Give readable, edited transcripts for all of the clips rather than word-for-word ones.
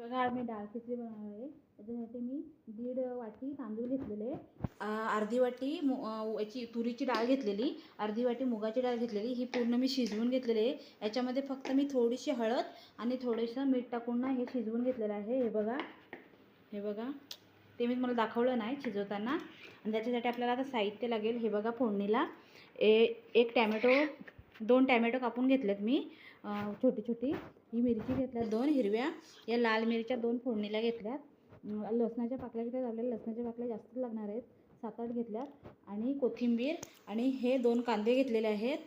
बघा मी डाळ खिचडी बनवणार आहे। त्याच्यासाठी मी 1.5 वाटी तांदूळ घेतलेले, अर्धी वाटी याची तुरीची डाळ घेतलेली, अर्धी वाटी मुगाची डाळ घेतलेली। ही पूर्ण मी शिजवून घेतलेली आहे। याच्यामध्ये फक्त मी थोडीशी हळद आणि थोडंसं मीठ टाकून ना हे शिजवून घेतलेलं आहे। हे बघा ते मी तुम्हाला दाखवलं नाही शिजवताना। आणि त्याच्यासाठी आपल्याला आता साहित्य लागेल। हे बघा फोडणीला एक टॅमॅटो, 2 टॅमॅटो कापून घेतलेत मी छोटी छोटी। ही मिरची घेतल्या 2 हिरव्या, या लाल मिरच्या 2 फोडणीला घेतल्यात। लसणाच्या पाकळ्या घेतल्यात, आपल्याला लसणाच्या पाकळ्या जास्त लागणार आहेत, 7-8 घेतल्यात। आणि कोथिंबीर आणि हे 2 कांदे घेतलेले आहेत।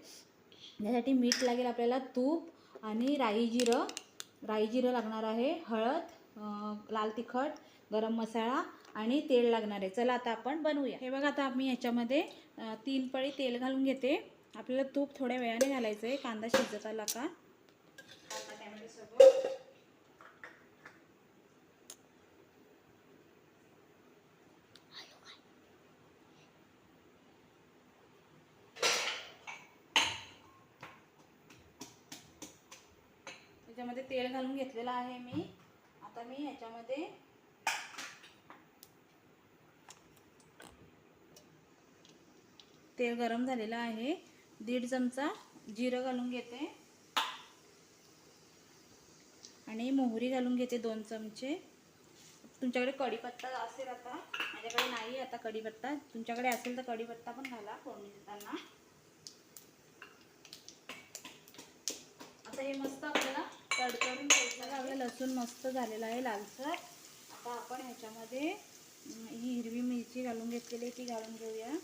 यासाठी मीठ लागेल आपल्याला, तूप आणि राई जिरं लागणार आहे, हळद, लाल तिखट, गरम मसाला आणि तेल लागणार आहे। चला आता आपण बनवूया। हे बघा आता मी ह्याच्यामध्ये 3 पळी तेल घालून घेते। आपल्याला तूप थोड्या वेळाने घालायचं आहे, कांदा शिजत आला का। टॅमॅटो सोबत त्याच्यामध्ये तेल घालून घेतलेलं आहे मी। आता मी ह्याच्यामध्ये तेल गरम झालेलं आहे, 1.5 चमचा जिरं घालून घेते आणि मोहरी घालून घेते 2 चमचे। तुमच्याकडे कढीपत्ता असेल, आता माझ्याकडे नाही आता कढीपत्ता, तुमच्याकडे असेल तर कढीपत्ता पण घाला फोडणी देताना। आता हे मस्त आपल्याला तडतडून घ्यायचं आहे। लसूण मस्त झालेला आहे लालसर। आता आपण ह्याच्यामध्ये ही हिरवी मिरची घालून घेतलेली ती घालून घेऊया।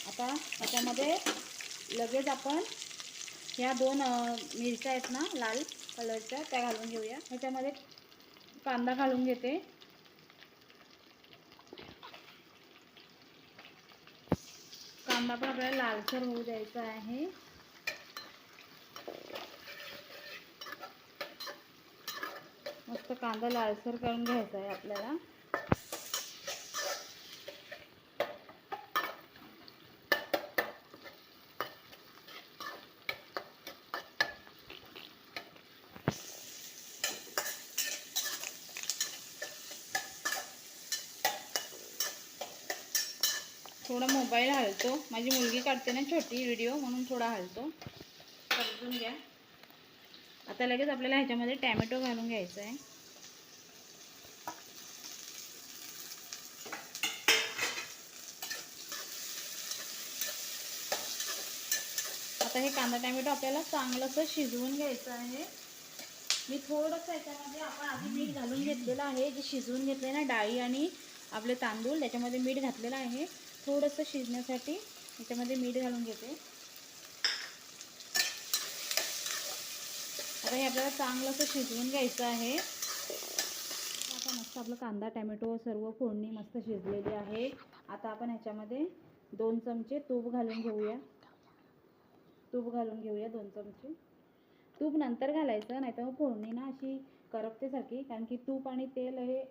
आता ह्याच्यामध्ये लगेच आपण ह्या 2 मिरच्या आहेत ना लाल कलरच्या, त्या घालून घेऊया। ह्याच्यामध्ये कांदा घालून घेते। कांदा पण आपल्याला लालसर होऊ द्यायचा आहे। मस्त कांदा लालसर करून घ्यायचा आहे आपल्याला। थोडा मोबाईल हलतो, माझी मुलगी काढते ना छोटी व्हिडिओ, म्हणून थोडा हलतो, समजून घ्या। आता लगेच आपल्याला ह्याच्यामध्ये टॅमॅटो घालून घ्यायचा आहे। आता हे कांदा टॅमॅटो आपल्याला चांगलंसं शिजवून घ्यायचं आहे। मी थोडंसं ह्याच्यामध्ये आपण आधी मीठ घालून घेतलेलं आहे, जे शिजवून घेतले ना डाळी आणि आपले तांदूळ, त्याच्यामध्ये मीठ घातलेलं आहे। थोडंसं शिजण्यासाठी ह्याच्यामध्ये मीठ घालून घेते। आता हे आपल्याला चांगलं असं शिजवून घ्यायचं आहे। आता मस्त आपलं कांदा टॅमॅटो सर्व फोडणी मस्त शिजलेली आहे। आता आपण ह्याच्यामध्ये 2 चमचे तूप घालून घेऊया। 2 चमचे तूप नंतर घालायचं, नाही तर मग फोडणी ना अशी करपते सारखी, कारण की तूप आणि तेल हे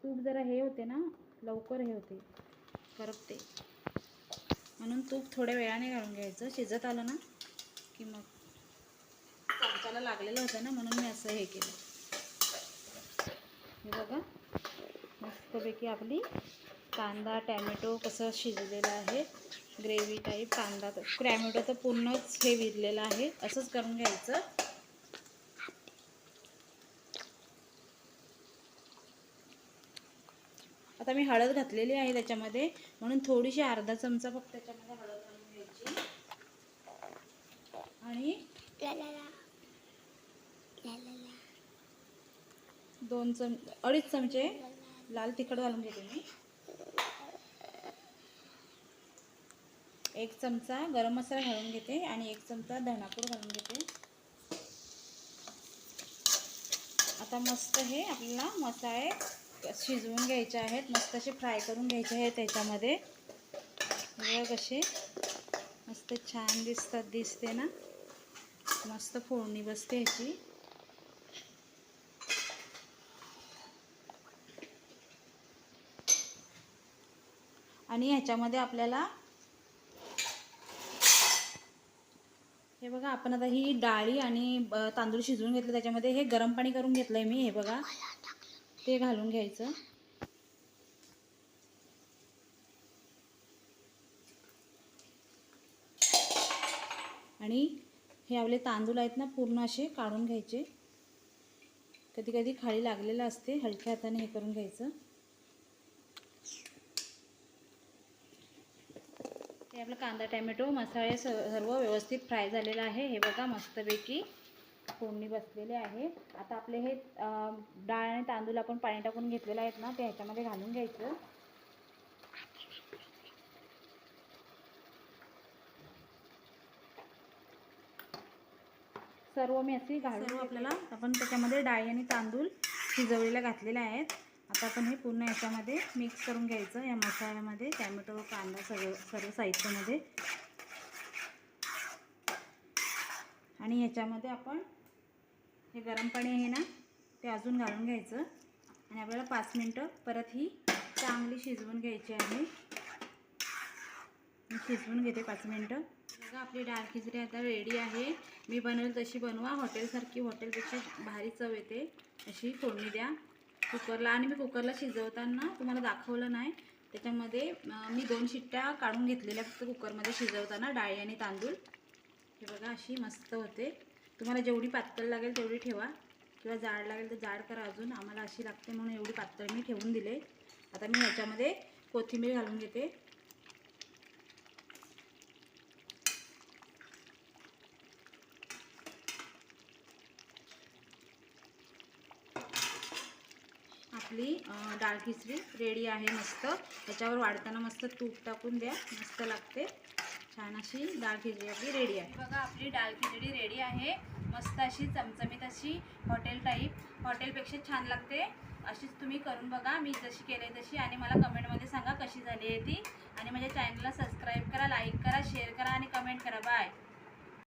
तूप जरा हे होते ना, लवकर हे होते, करपते, म्हणून तूप थोड्या वेळाने घालून घ्यायचं। शिजत आलं ना की मग चमचाला लागलेलं होतं ना, म्हणून मी असं हे केलं। हे बघा मस्तपैकी आपली कांदा टॅमॅटो कसं शिजलेलं आहे, ग्रेव्ही टाईप। कांदा टॅमॅटो तर पूर्णच हे विरलेलं आहे, असंच करून घ्यायचं। आता मी हळद घातलेली आहे त्याच्यामध्ये, म्हणून थोडीशी अर्धा चमचा फक्त त्याच्यामध्ये हळद घालून घ्यायची। आणि 2-2.5 चमचे लाल तिखट घालून घेते मी। 1 चमचा गरम मसाला घालून घेते आणि 1 चमचा धनापूड घालून घेते। आता मस्त हे आपल्याला मसाले शिजवून घ्यायचे आहेत, मस्त असे फ्राय करून घ्यायचे आहेत त्याच्यामध्ये। बघा कसे मस्त छान दिसते ना, मस्त फोडणी बसते ह्याची। आणि ह्याच्यामध्ये आपल्याला हे बघा, आपण आता ही डाळी आणि तांदूळ शिजवून घेतलं, त्याच्यामध्ये हे गरम पाणी करून घेतलंय मी, हे बघा ते घालून घ्यायचं. आणि हे आपले तांदूळ आहेत ना, पूर्ण असे काढून घ्यायचे. कधी कधी खाली लागलेलं असते, हलक्या हाताने हे करून घ्यायचं. हे आपलं कांदा टॅमॅटो मसाले सर्व व्यवस्थित फ्राय झालेलं आहे. हे बघा मस्तपैकी फोडणी बसलेले आहे. आता आपले हे डाळ आणि तांदूळ आपण पाणी टाकून घेतलेलं आहेत ना, ते ह्याच्यामध्ये घालून घ्यायचं. सर्व मी अशी घालून आपल्याला आपण त्याच्यामध्ये डाळी आणि तांदूळ शिजवलेल्या घातलेल्या आहेत. आता आपण हे पूर्ण याच्यामध्ये मिक्स करून घ्यायचं, या मसाल्यामध्ये टॅमॅटो कांदा सर्व साहित्यामध्ये. आणि ह्याच्यामध्ये आपण हे गरम पाणी आहे ना, ते अजून घालून घ्यायचं. आणि आपल्याला 5 मिनटं परत ही चांगली शिजवून घ्यायची आहे. मी शिजवून घेते 5 मिनटं. बघा आपली डाळ खिचडी आता रेडी आहे. मी बनवेल तशी बनवा, हॉटेलसारखी, हॉटेलपेक्षा भारी चव येते. अशी फोडणी द्या कुकरला. आणि मी कुकरला शिजवताना तुम्हाला दाखवलं नाही, त्याच्यामध्ये मी 2 शिट्ट्या काढून घेतलेल्या फक्त कुकरमध्ये शिजवताना, डाळी आणि तांदूळ. हे बघा अशी मस्त होते. तुम्हाला जेवढी पातळ लागेल तेवढी ठेवा, किंवा जाड लागेल तर जाड करा. अजून आम्हाला अशी लागते म्हणून एवढी पातळ मी ठेवून दिले. आता मी ह्याच्यामध्ये कोथिंबीर घालून घेते. आपली डाळ खिचडी रेडी आहे मस्त. त्याच्यावर वाढताना मस्त तूप टाकून द्या, मस्त लागते. छान अशी डाळ खिचडी आपली रेडी आहे. बघा आपली डाळ खिचडी रेडी आहे. मस्त अशी चमचमीत अशी हॉटेल टाईप, हॉटेलपेक्षा छान लागते. अशीच तुम्ही करून बघा, मी जशी केली तशी. आणि मला कमेंटमध्ये सांगा कशी झाली आहे ती. आणि माझ्या चॅनलला सबस्क्राईब करा, लाईक करा, शेअर करा आणि कमेंट करा. बाय.